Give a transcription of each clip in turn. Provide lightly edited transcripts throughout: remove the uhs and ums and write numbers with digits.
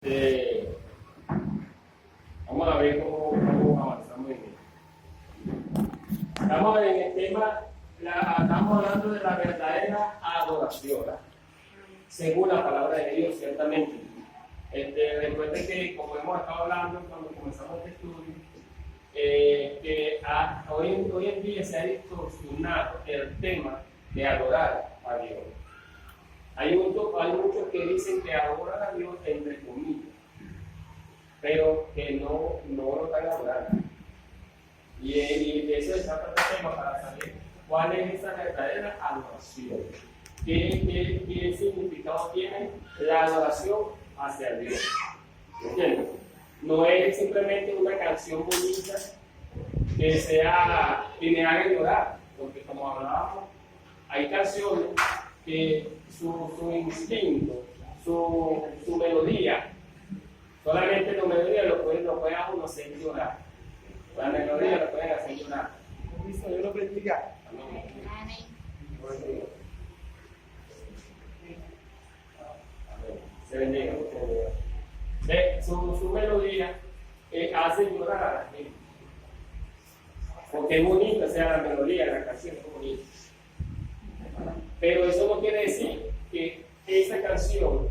Eh, Vamos a ver cómo avanzamos en esto. Estamos en el tema, estamos hablando de la verdadera adoración, ¿verdad? Según la palabra de Dios, ciertamente. Recuerden que, como hemos estado hablando cuando comenzamos este estudio, hoy en día se ha distorsionado el tema de adorar a Dios. Hay muchos que dicen que adoran a Dios entre comillas, pero que no lo están adorando. Y de eso se trata el tema, para saber cuál es esa verdadera adoración. ¿Qué significado tiene la adoración hacia Dios? ¿Entiendes? No es simplemente una canción bonita que me haga llorar, porque como hablábamos, hay canciones que su instinto, su melodía, solamente la melodía lo puede a uno hacer llorar. La melodía lo puede hacer llorar. ¿Listo? Yo lo predicar. Se bendiga. Su melodía hace llorar a la gente. Porque es bonita, o sea, la melodía de la canción es bonita. Pero eso no quiere decir que esa canción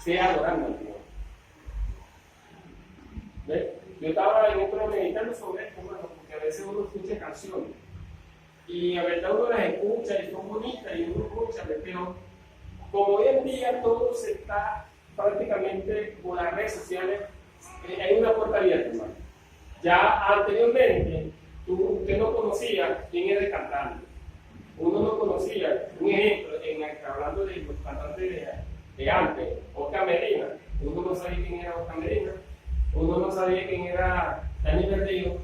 sea adorando a Dios. ¿Ves? Yo estaba meditando sobre esto, bueno, porque a veces uno escucha canciones y a verdad uno las escucha y son bonitas y uno escucha, pero como hoy en día todo se está prácticamente por las redes sociales, hay una puerta abierta, hermano. Ya anteriormente usted no conocía quién era el cantante, uno no conocía, un ejemplo, hablando de los cantantes de antes, Oscar Medina, uno no sabía quién era Oscar Medina. Uno no sabía quién era Dani Verdillo,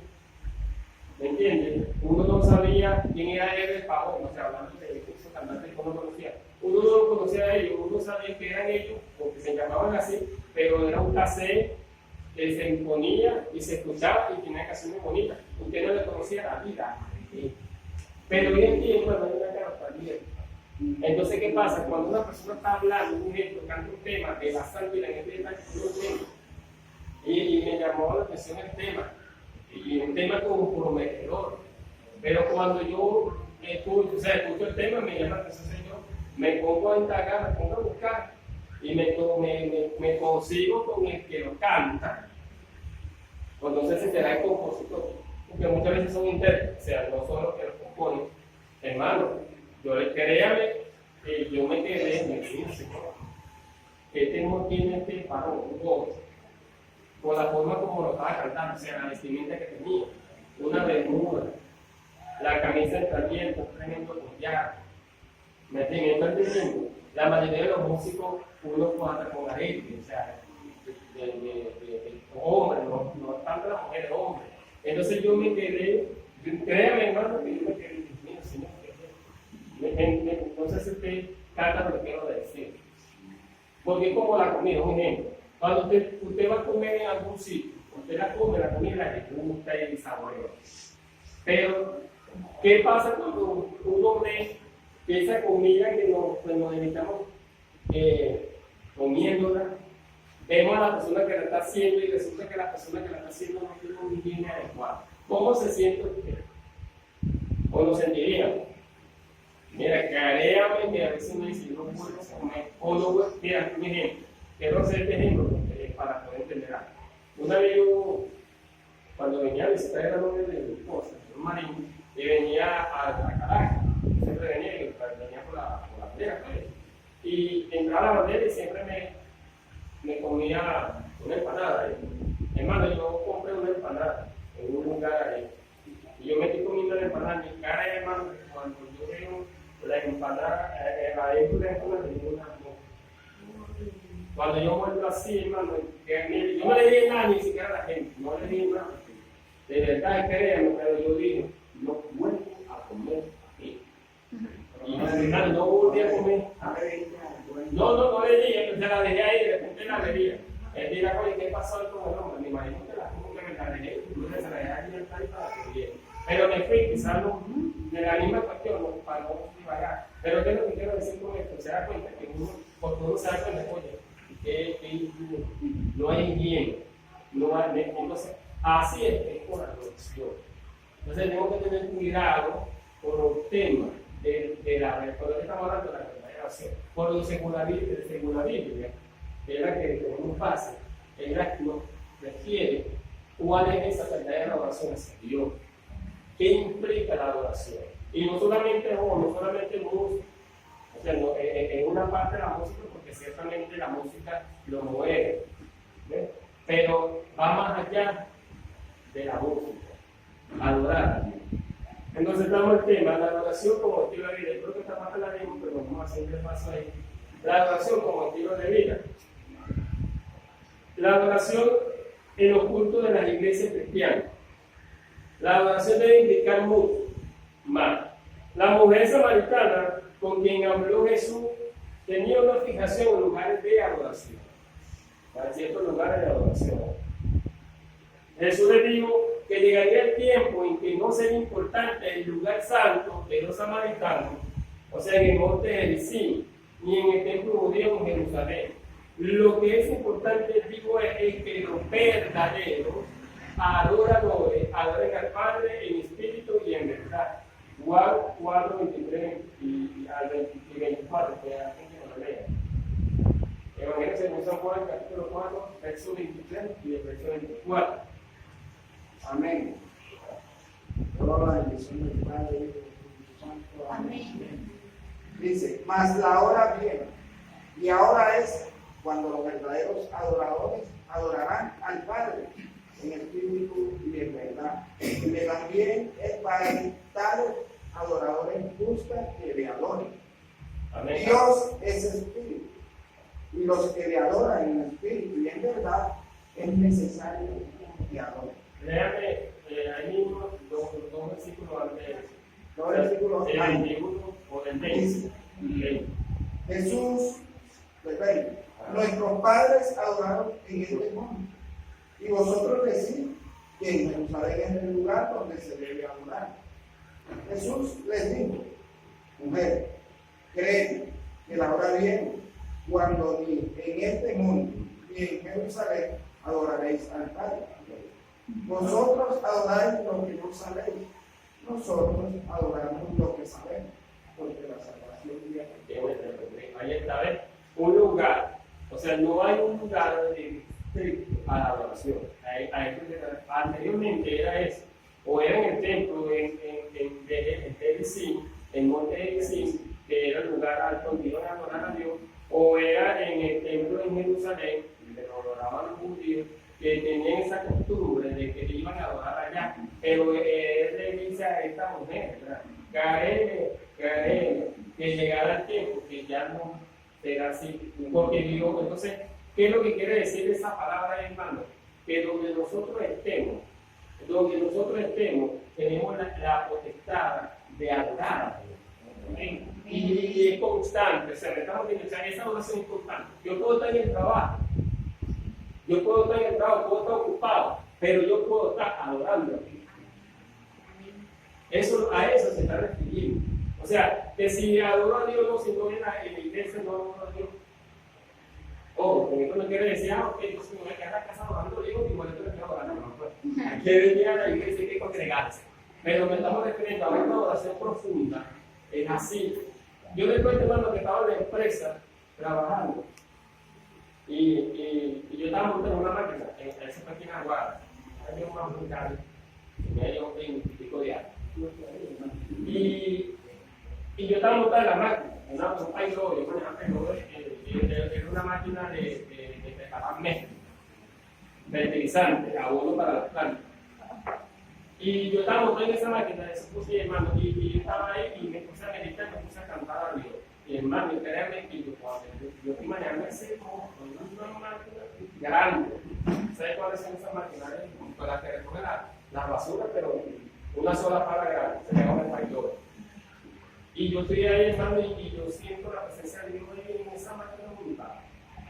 ¿me entiendes? Uno no sabía quién era Ever Pavón, o sea, hablando de esos cantantes que uno conocía. Uno no lo conocía a ellos, uno sabía que eran ellos, porque se llamaban así, pero era un cassette que se imponía y se escuchaba y tenía canciones bonitas. Usted no le conocía la vida. Pero hoy en día, bueno, hay una carta. Entonces, ¿qué pasa? Cuando una persona está hablando, un ejemplo, canta un tema de la santidad en el tema, y me llamó la atención el tema, y un tema como prometedor. Pero cuando yo escucho el tema, me llama la atención, Señor, me pongo a indagar, me pongo a buscar, y me consigo con el que lo canta. Pues no sé si será el compositor, porque muchas veces son intérpretes, o sea, no son los que lo componen. Hermano, créame que yo me quedé, me dije, Señor, ¿qué temor tiene este varón, un joven? Por la forma como lo estaba cantando, o sea, la vestimenta que tenía, una bermuda, la camisa entreabierta, un tremendo collar. ¿Me entienden? La mayoría de los músicos uno cuadra con arete, o sea, de hombres, no tanto las mujeres, hombres. Entonces yo me quedé, créame hermano, que yo me quedé, mira, Señor, no sé si usted canta lo que quiero decir. Porque es como la comida, un ejemplo. Cuando usted va a comer en algún sitio, usted la comida le gusta y saborea. Pero, ¿qué pasa cuando uno ve esa comida que nos evitamos comiéndola? Vemos a la persona que la está haciendo y resulta que la persona que la está haciendo no tiene un higiene adecuado. ¿Cómo se siente usted? ¿O lo sentiría? Mira, créame que a veces me dice, no puedo comer, o no puedo, mira, un ejemplo. Quiero hacer este ejemplo para poder entender algo. Una vez yo, cuando venía a visitar a la novia de mi esposa, un marido, y venía a Caracas, siempre venía por la bandera, pues. Y entraba a la bandera y siempre me comía una empanada. Hermano, yo compré una empanada en un lugar ahí. Y yo me estoy comiendo la empanada, mi cara, hermano, cuando yo veo la empanada, adentro de la empanada tenía una boca. Cuando yo vuelvo así, hermano, yo no le dije nada ni siquiera a la gente, no le dije nada. De verdad, créanme, pero yo digo, no vuelvo a comer aquí. Y hermano, no volví a comer. No le dije, se la dejé ahí, de repente la vería. Él dirá, oye, ¿qué pasó con el hombre? Me imagino que la como que me la dejé, incluso se la dejé aquí en el país para que viera. Pero me fui, quizás no, de la misma cuestión, no, para no divagar. Pero ¿qué es lo que quiero decir con esto? Se da cuenta que uno, porque uno se da cuenta, oye, no hay higiene. Entonces, así es con la adoración. Entonces, tenemos que tener cuidado con los temas de la verdad. Estamos hablando de la verdadera oración. Por lo segularismo, que es la que tenemos base, es la que nos refiere cuál es esa verdadera oración hacia Dios. ¿Qué implica la adoración? Y no solamente música, o sea, en una parte de la música, porque ciertamente la música lo mueve, ¿ves? Pero va más allá de la música, adorar a Dios. Entonces estamos el tema, la adoración como estilo de vida. Yo creo que esta parte la vimos, pero vamos a hacer un repaso ahí. La adoración como estilo de vida. La adoración en los cultos de las iglesias cristianas. La adoración debe indicar mucho más. La mujer samaritana con quien habló Jesús tenía una fijación en lugares de adoración. Para ciertos lugares de adoración. Jesús le dijo que llegaría el tiempo en que no sería importante el lugar santo de los samaritanos, o sea, en el monte de Gerizim, ni en el templo judío en Jerusalén. Lo que es importante, digo, es que los verdaderos adoradores adoren al Padre en espíritu y en verdad. Juan 4, 23 y al 24, que la gente no lo lea. Evangelio según San Juan, capítulo 4, verso 23 y el verso 24. Amén. Toda la bendición del Padre y del Espíritu Santo. Amén. Dice, mas la hora viene, y ahora es cuando los verdaderos adoradores adorarán al Padre en espíritu y en verdad. Y que también el Padre tales adoradores busca que le adoren. Amén. Dios es espíritu, y los que le adoran en espíritu y en verdad es necesario que adoren. Léame ahí mismo dos versículos antes de eso. Dos versículos el antes. 21 o el 20. Jesús, pues ven, nuestros padres adoraron en este monte, y vosotros decís que en Jerusalén es el lugar donde se debe adorar. Jesús les dijo, mujer, creen que la hora viene cuando ni en este monte ni en Jerusalén adoraréis al Padre. Vosotros adoráis lo que no sabéis, nosotros adoramos lo que sabemos, porque la salvación viene. Ahí está, ¿ves? Un lugar, o sea, no hay un lugar estricto a la adoración. Anteriormente era eso, o era en el templo, en Gerizim, en monte de Gerizim, que era el lugar alto donde iban a adorar a Dios, o era en el templo en Jerusalén, donde lo adoraban los judíos, que tenían esa costumbre de que iban a adorar allá. Pero él le dice a esta mujer, ¿verdad? Que llegara el tiempo, que ya no será así. Porque Dios, entonces, ¿qué es lo que quiere decir esa palabra, hermano? Que donde nosotros estemos, tenemos la potestad de adorar a Dios. Y es constante, o sea, esa adoración es constante. Yo puedo estar en el trabajo, puedo estar ocupado, pero yo puedo estar adorando a Dios. A eso se está refiriendo. O sea, que si adoro a Dios, no, si no en la iglesia, no adoro a Dios. Con esto no quiere decir, yo si me voy a quedar en la casa adorando a Dios, igual yo estoy adorando. No, pues. Hay que venir a la iglesia y hay que congregarse. Pero me estamos refiriendo a una adoración profunda. Es así. Yo recuerdo, hermano, que estaba en la empresa trabajando. Y yo estaba montando una máquina, esa máquina guarda. Había un máquina me dio 20 y pico de años. Y yo estaba montando la máquina, un paisor, yo manejaba paisor, era una máquina de preparar mezcla, fertilizante, abono para las plantas. Y yo estaba montando esa máquina, eso puse, hermano, y yo estaba ahí y me puse a meditar, me puse a cantar a Dios. Y hermano, créanme que yo estoy manejando ese como una máquina grande. ¿Sabes cuáles son esas máquinas? Con las que recogen las basuras, pero una sola pala grande, se llama el paisor. Y yo estoy ahí, hermano, y yo siento la presencia de Dios en esa máquina montada.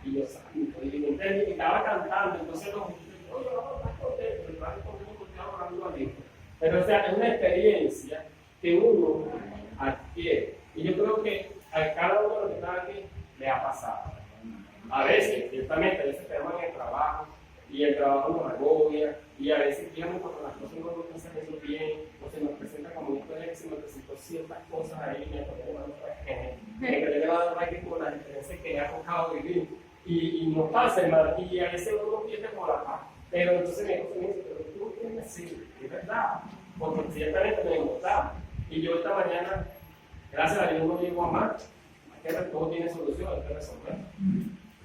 Y yo santo, y estaba cantando, entonces los oye, vamos a estar contentos, el padre conmigo estaba orando a Dios. Pero o sea, es una experiencia que uno adquiere. Y yo creo que a cada uno de los que está aquí le ha pasado. A veces, ciertamente, a veces tenemos en el trabajo y el trabajo nos agobia y a veces, digamos, cuando las cosas no nos hacen eso bien o se nos presenta como una historia que se nos presentó ciertas cosas ahí, me acuerdo que le va a dar que como las diferencias que ha tocado vivir y nos pasa, hermano, y a veces uno pierde como la paz. Pero entonces me dice, pero tú tienes así, es verdad, porque ciertamente me gustaba. Y yo esta mañana, gracias a Dios, no llego a más, que todo tiene solución, hay que resolver.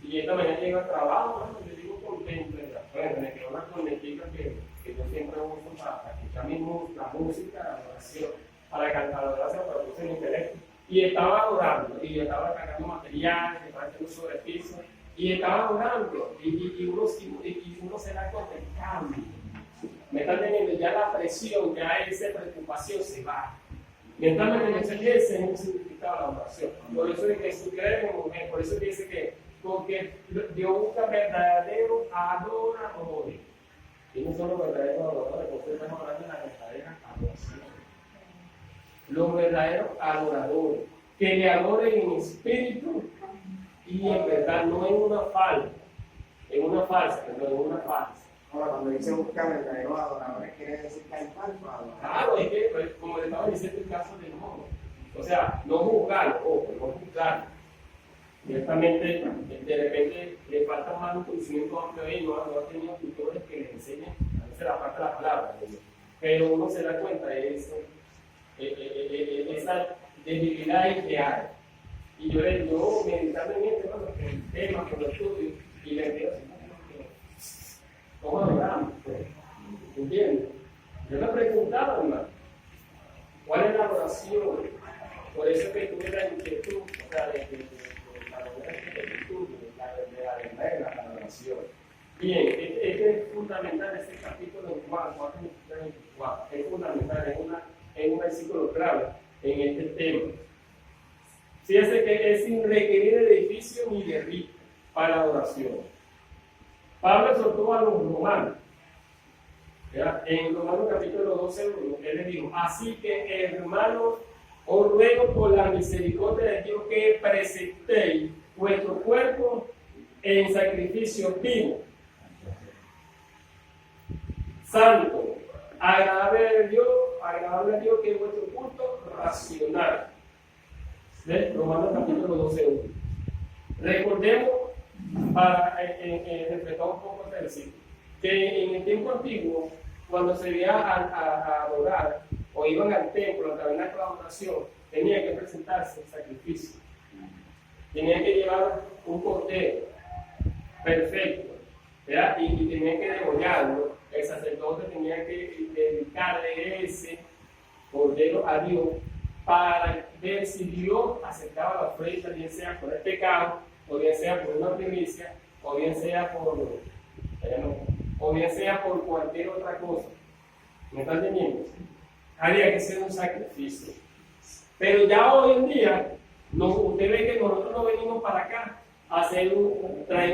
Y esta mañana llego al trabajo, bueno, yo digo contento, bueno, me quedó una cornetica que yo siempre uso para escuchar la música, la oración, para cantar la oración, para puse mi teléfono. Y estaba orando, y yo estaba cargando material, estaba haciendo sobrepiso, y estaba orando, y uno se da cuenta del cambio. Me está teniendo ya la presión, ya esa preocupación se va. Mentalmente, ese es el significado de la oración. Por eso es que si crees en mujer, por eso dice que porque Dios busca verdaderos adoradores. Y no solo verdaderos adoradores, porque estamos hablando de la verdadera adoración. Los verdaderos adoradores, que le adoren en espíritu y en verdad, no en una falsa, pero en una falsa. Ahora, cuando dice buscar verdaderos adoradores, quiere decir que hay falsos adoradores. Claro, es que, pues, como le estaba diciendo el caso del mono, o sea, no juzgar, no juzgar. Ciertamente, de repente le falta más un conocimiento amplio y no ha tenido tutores que le enseñen, a veces la parte de la palabra, pero uno se da cuenta de eso, esa debilidad ideal. Y yo meditando en esto, ¿no? El tema, con el estudio, y le digo, ¿cómo adoramos? ¿Entiendes? Yo le preguntaba, hermano, ¿cuál es la oración? Por eso que tuve la inquietud, o sea, de la verdad de la oración. Bien, este es fundamental, este capítulo en Juan, es fundamental, es un versículo clave en este tema. Fíjense que es sin requerir el edificio ni de rito para la oración. Pablo exhortó a los romanos, ¿verdad? En Romanos capítulo 12, él les dijo, así que hermanos, os ruego por la misericordia de Dios que presentéis vuestro cuerpo en sacrificio vivo, santo, agradable a Dios, que es vuestro culto racional. ¿Ves? Romanos capítulo 12:1. Recordemos, para reflejar un poco este versículo, que en el tiempo antiguo, cuando se iba a adorar o iban al templo, al tabernáculo de adoración, tenían que presentarse en sacrificio. Tenían que llevar un cordero perfecto, ¿verdad? Y tenían que degollarlo. El sacerdote tenía que dedicarle ese cordero a Dios para ver si Dios aceptaba la ofrenda, bien sea por el pecado, o bien sea por una primicia, o bien sea por cualquier otra cosa. ¿Me están entendiendo? Había que ser un sacrificio. Pero ya hoy en día, usted ve que nosotros no venimos para acá a traer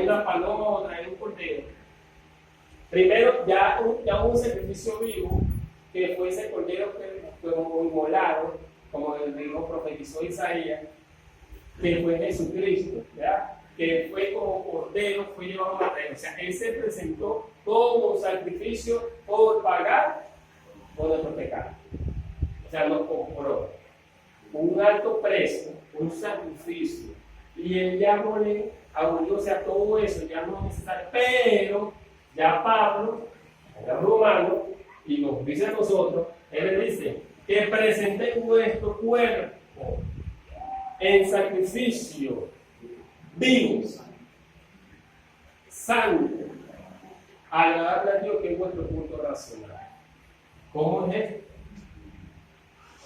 una paloma o traer un cordero. Primero, ya un sacrificio vivo, que fue ese cordero que fue inmolado, como el mismo profetizó Isaías, que fue Jesucristo, ¿verdad? Que fue como cordero, fue llevado a matar. O sea, él se presentó como sacrificio por pagar por nuestro pecado. O sea, nos compró un alto precio, un sacrificio. Y él ya no le abolióse a todo eso, ya no es necesario. Pero ya Pablo, el romano, y nos dice a nosotros, él le dice que presentéis vuestro cuerpo en sacrificio vivo, santo, agradable a Dios, que es vuestro culto racional. ¿Cómo es esto?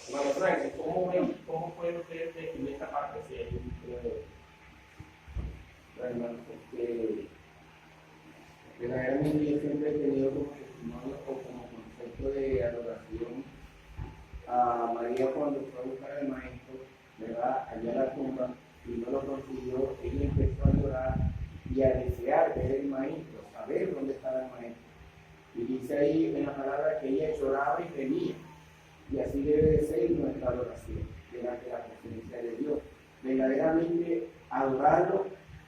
Hermano Frank, ¿cómo puede usted definir esta parte? Si hay hermano, porque verdaderamente yo siempre he tenido como testimonio o como concepto de adoración a María cuando fue a buscar al maestro, ¿verdad? Allá a la tumba y no lo consiguió, ella empezó a llorar y a desear ver el maestro, saber dónde estaba el maestro. Y dice ahí en la palabra que ella lloraba y venía. Y así debe de ser nuestra adoración delante de la presencia de Dios. Verdaderamente adorarlo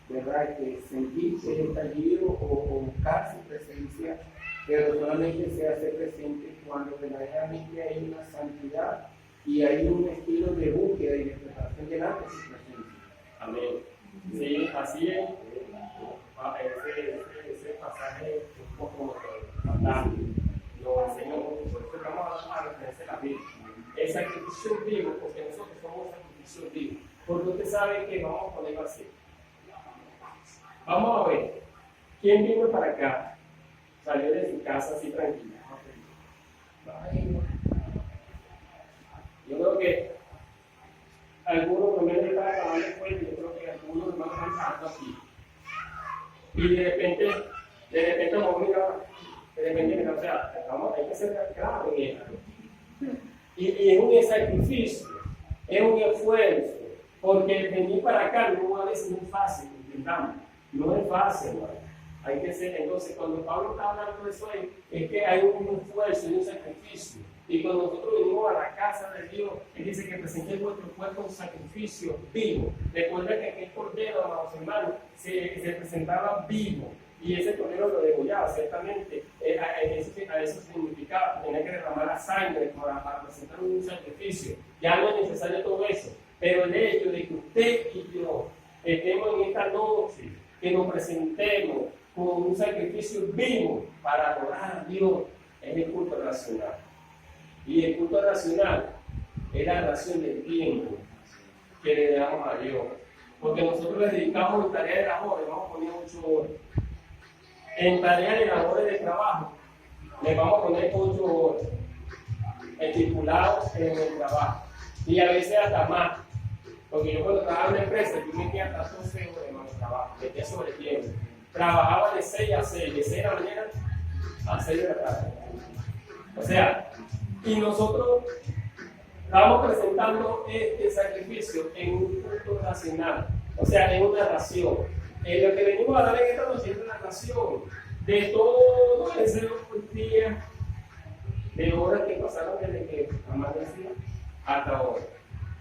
¿verdad? Que sentir el estallido o buscar su presencia, pero solamente se hace presente cuando verdaderamente hay una santidad y hay un estilo de búsqueda y de preparación delante de su presencia. Amén. Sí, así es. Ese pasaje un poco fatal. Lo enseñó mucho, por eso vamos a referencia a la Biblia. El sacrificio vivo, porque nosotros somos sacrificio vivo. Porque usted sabe que vamos a ponerlo así. Vamos a ver, ¿quién vino para acá? Salió de su casa así tranquilo. Yo creo que algunos no me están acabando el cuento, yo creo que algunos van cantando aquí. Y de repente vamos a mirar, o sea, hay que ser claro en esto. Y es un sacrificio, es un esfuerzo, porque venir para acá no a veces no es fácil, entendamos. No es fácil, hermano. Hay que ser, entonces, cuando Pablo está hablando de eso, es que hay un esfuerzo y un sacrificio. Y cuando nosotros venimos a la casa de Dios, Él dice que presentéis vuestro cuerpo un sacrificio vivo. Recuerda que aquel cordero, amados hermanos, se presentaba vivo. Y ese cordero lo degollaba, ciertamente. A eso significaba, tenía que derramar la sangre para presentar un sacrificio. Ya no es necesario todo eso. Pero el hecho de que usted y yo estemos en esta noche, que nos presentemos con un sacrificio vivo para adorar a Dios, es el culto racional. Y el culto racional es la oración del tiempo que le damos a Dios. Porque nosotros le dedicamos en tareas de labores, vamos a poner 8 horas. En tareas de labores de trabajo, le vamos a poner 8 horas. Estipulados en el trabajo. Y a veces hasta más. Porque yo cuando trabajaba en una empresa, yo metía hasta 12 horas en el trabajo, metía sobre tiempo. Trabajaba de 6 a 6, de 6 de la mañana a 6 de la tarde. O sea, y nosotros estamos presentando este sacrificio en un culto racional, o sea, en una ración. En lo que venimos a dar en esta noche es una ración de todo ese día, de horas que pasaron desde que amanecía hasta ahora.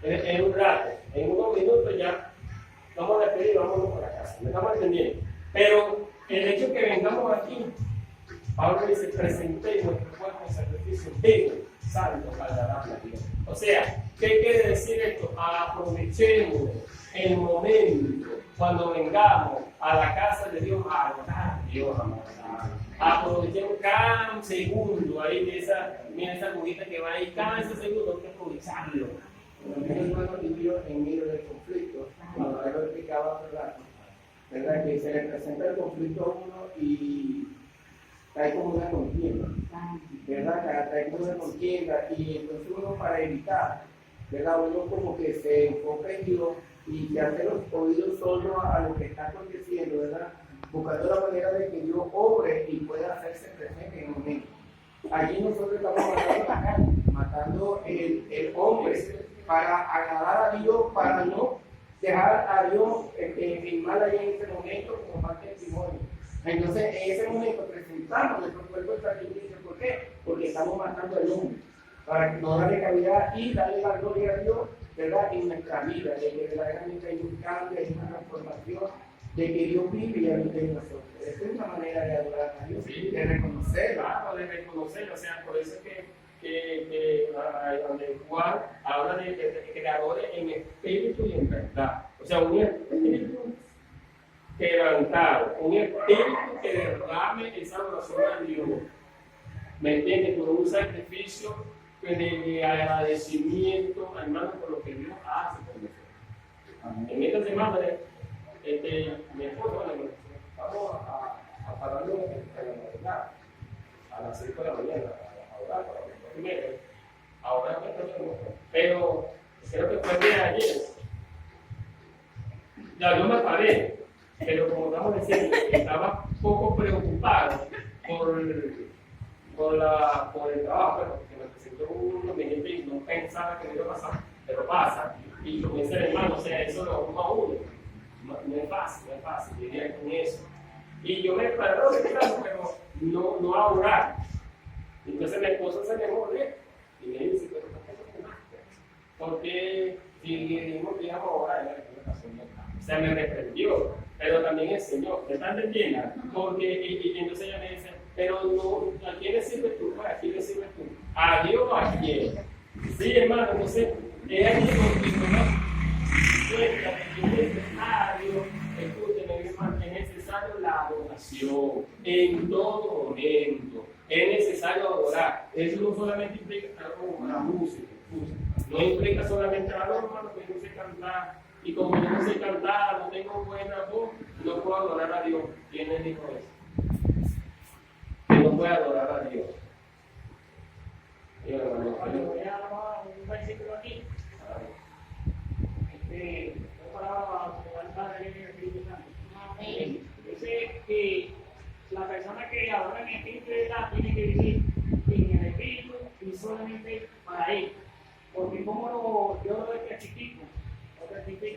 En un rato, en unos minutos ya vamos a despedir y vámonos para casa. ¿Me estamos entendiendo? Pero el hecho que vengamos aquí, Pablo dice: presentéis vuestro cuerpo en sacrificio vivo, santo, agradable a Dios. O sea, ¿qué quiere decir esto? Aprovechemos el momento cuando vengamos a la casa de Dios a adorar a Dios, amados. Aprovechemos cada segundo ahí de esa cubita que va ahí, cada ese segundo hay que aprovecharlo. Mi hermano vivió en medio del conflicto, cuando él lo explicaba, ¿verdad? Que se le presenta el conflicto a uno y hay como una contienda, ¿verdad? Hay como una contienda y entonces uno, para evitar, ¿verdad? Uno como que se enfoca en Dios y se hace los oídos sordos a lo que está aconteciendo, ¿verdad? Buscando la manera de que Dios obre y pueda hacerse presente en el momento. Allí nosotros estamos matando el hombre para agradar a Dios, para no dejar a Dios firmar ahí en ese momento como parte de testimonio. Entonces, en ese momento presentamos nuestro cuerpo de sacrificio. ¿Por qué? Porque estamos matando al hombre, para que no darle cavidad y darle la gloria a Dios, ¿verdad? En nuestra vida, de que verdaderamente hay un cambio, hay una transformación, de que Dios vive y habita en nosotros. Esa es una manera de adorar a Dios, Sí, de reconocerlo. Claro, de reconocerlo, o sea, por eso es que donde Juan habla de que le adore en espíritu y en verdad. O sea, un espíritu quebrantado, un espíritu que derrame esa adoración a Dios. ¿Me entiendes? Por un sacrificio de agradecimiento, hermano, por lo que Dios hace por nosotros. En esta semana, mi esposo, vamos a pararlo en la madrugada, a las 5 de la mañana, a orar para que ahora pero creo que fue el día de ayer. Ya yo me paré, pero como estamos diciendo, estaba un poco preocupado por el trabajo, porque me presentó un inconveniente y no pensaba que me iba a pasar, pero pasa. Y como dice el hermano, o sea, eso lo uno a uno. No es fácil, lidiar con eso. Y yo me paré, pero no a orar. Entonces mi esposa se me molesta y me dice: pero ¿por qué no fumaste? Porque si dijimos que íbamos a orar, o sea, me reprendió. pero también el Señor. ¿Me están entendiendo? Porque y entonces ella me dice, pero no, ¿a quién le sirves tú? ¿A quién le sirves tú? ¿A Dios o a quién? Sí, hermano, entonces es ahí donde cuenta que es necesario, escúcheme, hermano, es necesario la adoración en todo momento. Es necesario adorar. Eso no solamente implica la música, no implica solamente hermano, que no sé cantar. Y como yo no sé cantar, no tengo buena voz, no puedo adorar a Dios. ¿Quién les dijo eso? Que no puedo adorar a Dios. Voy a dar un versículo aquí. Una palabra para el Padre y el Espíritu Santo. Dice que la persona que adora en el Espíritu de verdad tiene que vivir en el Espíritu y solamente para Él. Porque como yo lo testifico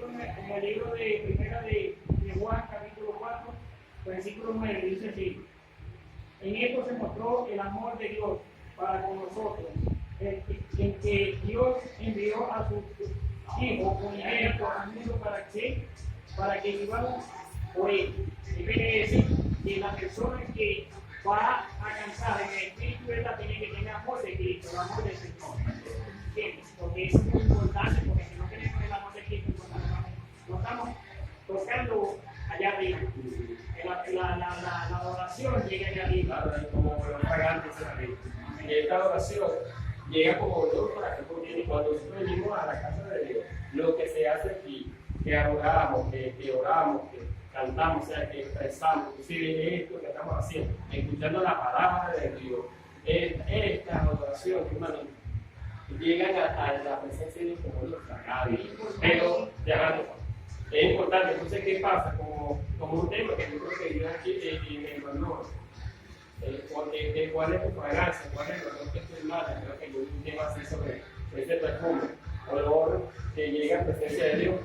en el libro de Primera de Juan, capítulo 4, versículo 9, dice así: en esto se mostró el amor de Dios para con nosotros, en que Dios envió a su Hijo unigénito al mundo para que vivamos por Él. Y quiere decir que la persona que va a alcanzar en el Espíritu de verdad tiene que tener amor de Cristo, el amor del Señor. ¿Entiendes? Porque eso es muy importante, porque si no tenemos el amor de Cristo, no estamos tocando allá arriba. La adoración llega allá arriba. Claro, como los pagantes en la vida. Y esta adoración llega como olor para que porque cuando nosotros venimos a la casa de Dios, lo que se hace aquí, que adoramos, que oramos, que cantamos, o sea, que expresamos, inclusive esto que estamos haciendo, escuchando la palabra de Dios, esta adoración, hermano, llegan a la presencia de Dios como olor fragante. Pero, ya, es importante. Entonces, ¿qué pasa? Como un tema que yo creo que yo aquí en el valor. ¿Cuál es tu fragancia? ¿Cuál es el olor que tú emanas? Creo que yo un tema así sobre ese perfume, olor que llega a la presencia de Dios.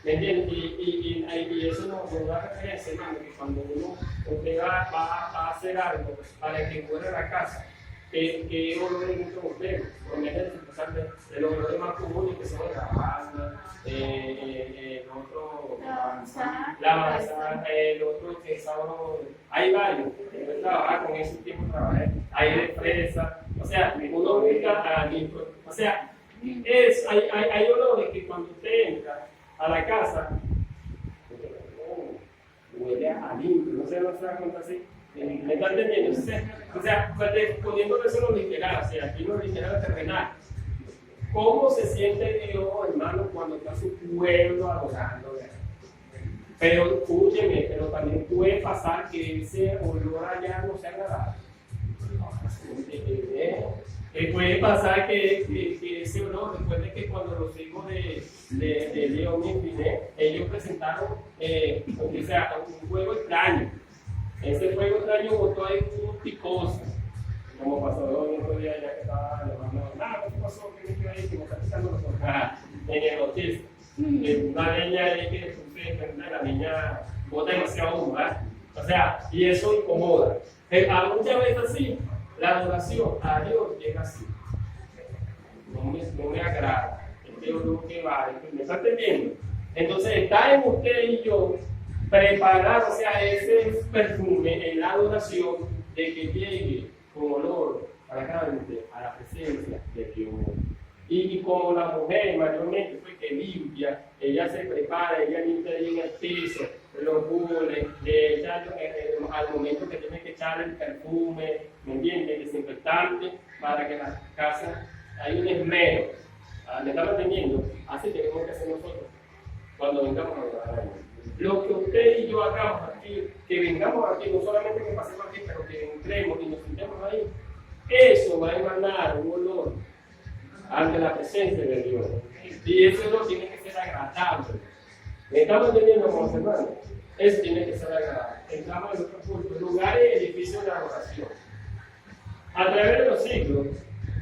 ¿Me entiendes? Y eso nos da referencia, hermano, que cuando usted va a hacer algo para que fuera la casa, ¿qué olor le gusta a usted? Porque es necesario el olor más común que son la lavanda, la manzana, el otro que es sabor. Hay varios. Yo trabajar con ese tipo de trabajo. Hay de fresa. O sea, uno busca o sea, hay olores que cuando usted entra a la casa, huele a limpio. No se da cuenta así. ¿Me está entendiendo? O sea, poniéndolo eso en lo literal, o sea, aquí lo literal terrenal. ¿Cómo se siente Dios, hermano, cuando está su pueblo adorando? Pero escúcheme, pero también puede pasar que ese olor allá no sea agradable. Puede pasar que ese olor, después de que cuando los hijos de León y Piné, ellos presentaron un fuego extraño. Ese fuego extraño botó ahí un picoso. Como pasó el otro día ya que estaba llamando, ¿qué pasó? ¿Qué me quedó ahí? Que me está pisando los ojos. En el hotel. Una leña ahí que la niña bota demasiado humo, ¿verdad? O sea, y eso incomoda. Muchas veces así, la adoración a Dios llega así. No me agrada. Este olor que va, ¿me está entendiendo? Entonces está en usted y yo preparar, o sea, ese perfume en la adoración de que llegue con olor fragante a la presencia de Dios. Y como la mujer mayormente fue que limpia, ella se prepara, ella limpia ahí en el piso, los bules, al momento que tiene que echar el perfume, ¿me entiendes? Desinfectante, para que la casa hay un esmero. ¿Me están entendiendo? Así tenemos que hacer nosotros cuando vengamos a adorar a Dios. Lo que usted y yo hagamos aquí, que vengamos aquí, no solamente que pasemos aquí, pero que entremos y nos sintamos ahí, eso va a emanar un olor ante la presencia de Dios. Y ese olor tiene que ser agradable. ¿Me estamos entendiendo, hermanos hermanos? Eso tiene que ser agradable. Entramos en otro punto, lugares y edificios de adoración. A través de los siglos,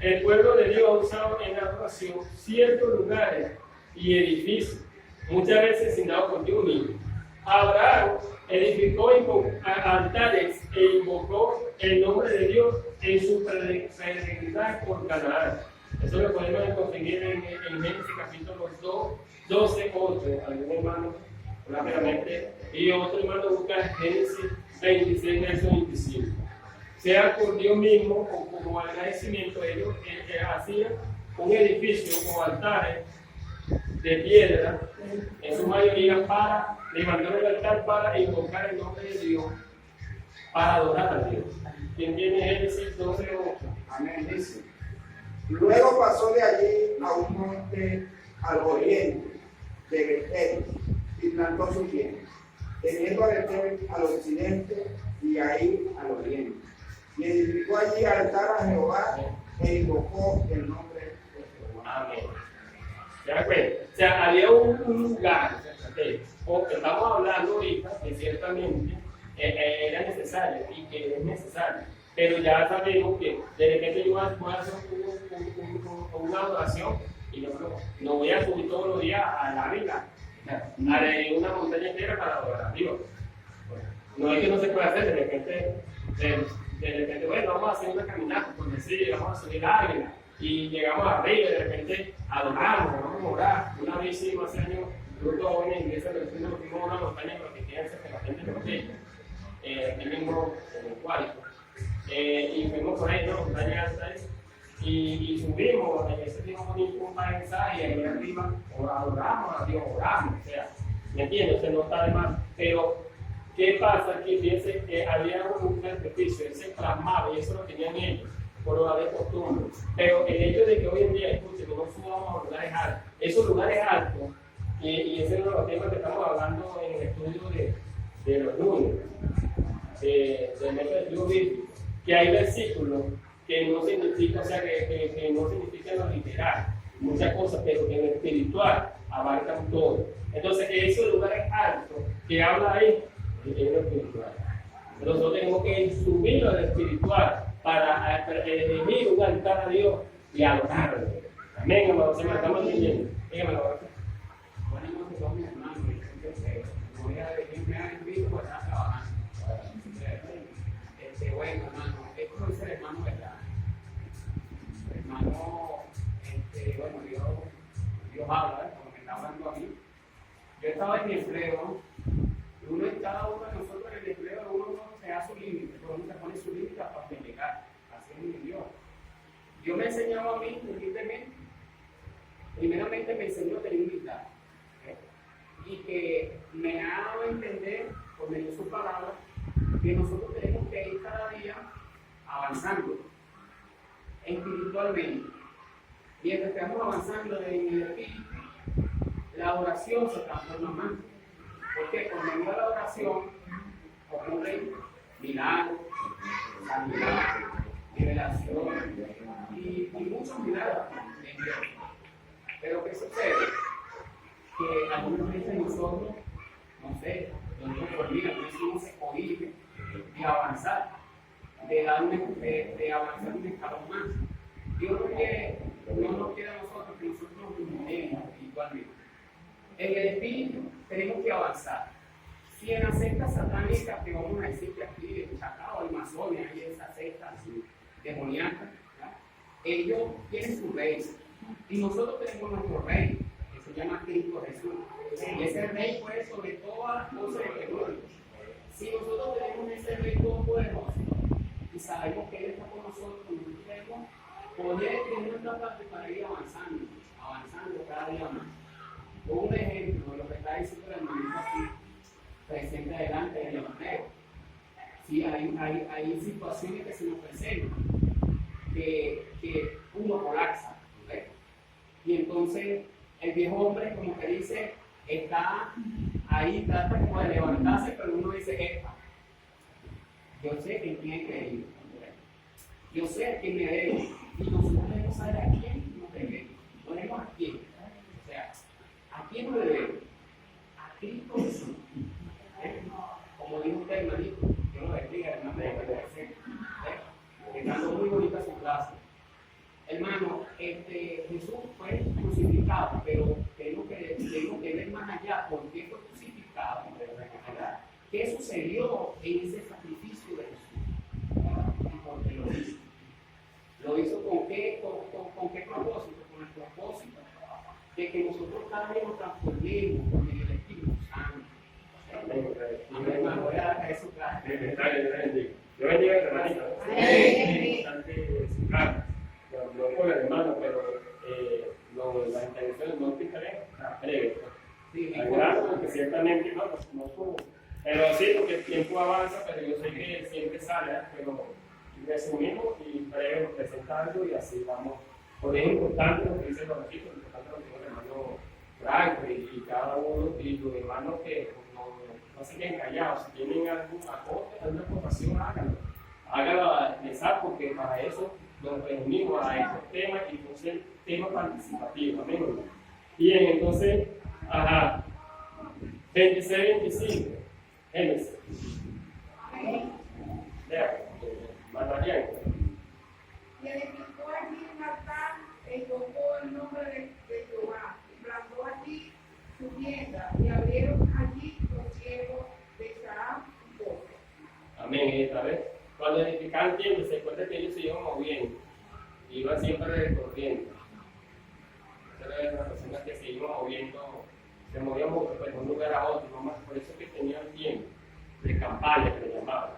el pueblo de Dios ha usado en la adoración ciertos lugares y edificios, muchas veces sin dar con Dios mismo. Abraham edificó altares e invocó el nombre de Dios en su peregrinaje por Canaán. Eso lo podemos conseguir en Génesis capítulo 12, 8. ¿Algún hermano rápidamente. Y otro hermano busca Génesis 26, verso 25. Sea por Dios mismo o como agradecimiento, ellos hacían un edificio o altares de piedra, en su mayoría para levantar el altar para invocar el nombre de Dios, para adorar a Dios. ¿Quién tiene Génesis 12:8? Amén, dice. Luego pasó de allí a un monte al oriente de Betel y plantó su tienda, teniendo a Betel al occidente y ahí al oriente. Y edificó allí altar a Jehová e invocó el nombre de Jehová. Amén. ¿Se da cuenta? O sea, había un lugar, o que estamos hablando ahorita, que ciertamente era necesario y que es necesario, pero ya sabemos que de repente yo voy a hacer una adoración y yo no voy a subir todos los días a la vila, a una montaña entera para adorar a Dios. No es que no se pueda hacer, de repente, bueno, vamos a hacer una caminata, por decir, vamos a subir la águila y llegamos arriba y de repente adoramos, vamos a orar. Una vez hicimos hace años, grupos jóvenes en iglesia, nos fuimos a una montaña protegidas que la gente protege, aquí mismo en el cuarto. Y fuimos por ahí, una montaña alta, y subimos, en ese tiempo un mensaje, y ahí arriba adoramos a Dios, oramos, o sea, ¿me entiendes? O sea, no está de más, pero ¿qué pasa? Que fíjense que había un sacrificio, él se plasmaba y eso lo tenían ellos, por lo de costumbre. Pero el hecho de que hoy en día, escuchen, no subamos a lugares altos, esos lugares altos, y ese es uno de los temas que estamos hablando en el estudio de los lunes, del método de estudio bíblico, que hay versículos que no significan, o sea, que no significan lo literal, muchas cosas, pero que en lo espiritual abarcan todo. Entonces, esos lugares altos que habla ahí, es lo espiritual. Nosotros tenemos que subir lo espiritual para elegir un altar a Dios y adorarlo. Amén, amados, se me estamos entendiendo. Dígame, amado. Buenas noches, todos mis hermanos. Voy a decirme a invito para estar trabajando. Bueno, hermano, esto lo dice el hermano, ¿verdad? El hermano, bueno, Dios habla, como me está hablando a mí. Yo estaba en mi empleo, cada uno de nosotros en el empleo, uno se da su límite, uno se pone su límite para llegar, así es Dios. Dios me enseñaba a mí, humildemente, primeramente me enseñó a tener humildad, y que me ha dado a entender, por medio de su palabra, que nosotros tenemos que ir cada día avanzando espiritualmente. Mientras estamos avanzando en el espíritu, la oración se transforma más. Porque por medio de la oración ocurren milagros, sanidad, revelación y muchos milagros en Dios. Pero ¿qué sucede? Que algunas veces nosotros, no sé, lo digo por mí, a veces uno se cohíbe de avanzar, de avanzar un escalón más. Dios no nos quiere a nosotros que nosotros nos humillemos espiritualmente. En el espíritu tenemos que avanzar. Si en la secta satánica, que vamos a decir que aquí en Chacao, en Amazonia, hay esas sectas demoníacas, ellos tienen su rey. Y nosotros tenemos nuestro rey, que se llama Cristo Jesús. Y ese rey fue sobre todas las cosas de gloria. Si nosotros tenemos ese rey todopoderoso y sabemos que Él está con nosotros, nosotros debemos poner en nuestra parte para ir avanzando cada día más. Un ejemplo de lo que está diciendo el hermanito aquí, presente adelante en el Evangelio. Sí, hay situaciones que se nos presentan, que uno colapsa, ¿ves? Y entonces el viejo hombre, como que dice, está ahí, trata como de levantarse, pero uno dice, yo sé en quién he creído, yo sé a quién me debo, y nosotros debemos saber a quién nos debemos, no debemos a quién, o sea, ¿a quién nos debemos? A Cristo Jesús. Como dijo usted, hermanito, yo lo bendiga, hermano, estando muy bonita su clase. Hermano, Jesús fue crucificado, pero tengo que ver más allá por qué fue crucificado, ¿verdad? ¿Qué sucedió en ese sacrificio de Jesús? ¿Y por qué lo hizo? ¿Lo hizo con qué propósito? Con el propósito de que nosotros cada vez nos transformemos por medio del Espíritu Santo. necesaria, pero resumimos y breve nos presenta algo y así vamos. Porque es importante lo que dice el Barrachito, es importante lo que dice el hermano Franco y cada uno, y los hermanos que no se queden callados, si tienen algún aporte, alguna aportación, háganlo a pensar, porque para eso nos reunimos a estos temas y entonces temas participativos, amén. Bien, entonces, 26-25, Génesis. Lea, María. Y edificó allí un altar e invocó el nombre de Jehová, y plantó allí su tienda, y abrieron allí los cielos de Saham y José. Amén, esta vez. Cuando edificaban tiendas, se cuenta que ellos se iban moviendo, iban siempre recorriendo. Esa era la persona que se iban moviendo, se movían mucho de un lugar a otro, nomás por eso que tenían tiempo de campaña que le llamaban.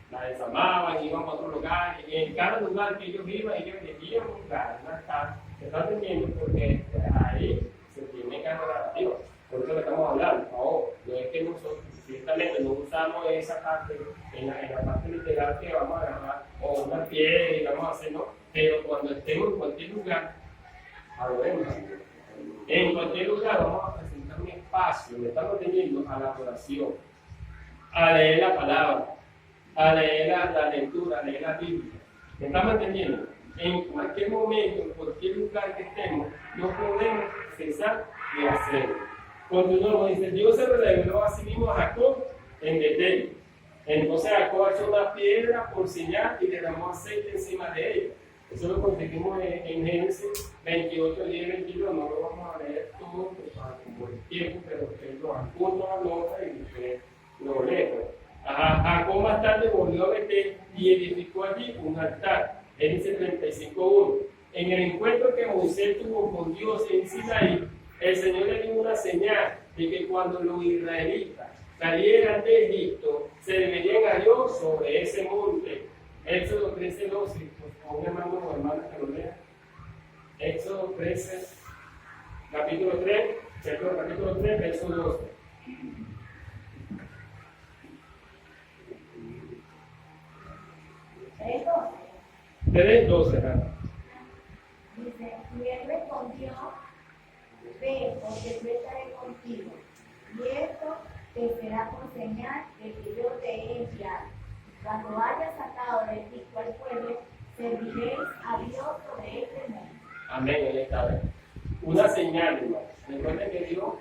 La desarmaban, iban a otro lugar, y en cada lugar que ellos iban, ellos elegían un lugar, una casa. Se está entendiendo porque ahí se tiene que adorar a Dios. Por eso le estamos hablando. Ahora, no es que nosotros ciertamente no usamos esa parte en la parte literal que vamos a agarrar, o una piedra y vamos a hacer, no. Pero cuando estemos en cualquier lugar, adoremos a Dios. En cualquier lugar vamos a presentar un espacio, le estamos teniendo a la adoración, a leer la palabra, a leer la lectura, a leer la Biblia. ¿Me estamos entendiendo? En cualquier momento, en cualquier lugar que estemos, no podemos cesar de hacerlo. Continuamos, dice, Dios se reveló a sí mismo a Jacob en Betel. Entonces Jacob echó una piedra por señal y derramó aceite encima de ella. Eso lo conseguimos en Génesis 28, 10, 22. No lo vamos a leer todo por el tiempo, pero ustedes lo apuntan a nota y ustedes lo leen. Jacob más tarde volvió a Betel y edificó allí un altar. Génesis 35:1. En el encuentro que Moisés tuvo con Dios en Sinaí, el Señor le dio una señal de que cuando los israelitas salieran de Egipto, se deberían a Dios sobre ese monte. Éxodo 13:12. Pues un hermano o hermana que lo lea. Éxodo 13, capítulo 3, verso 12. Ustedes 12, ¿verdad? Dice, y él respondió, ve, porque yo estaré contigo, y esto te será por señal de que yo te he enviado. Cuando hayas sacado de Egipto al pueblo, serviréis a Dios sobre este monte. Amén, en esta vez. Una señal, hermano. Recuerden que Dios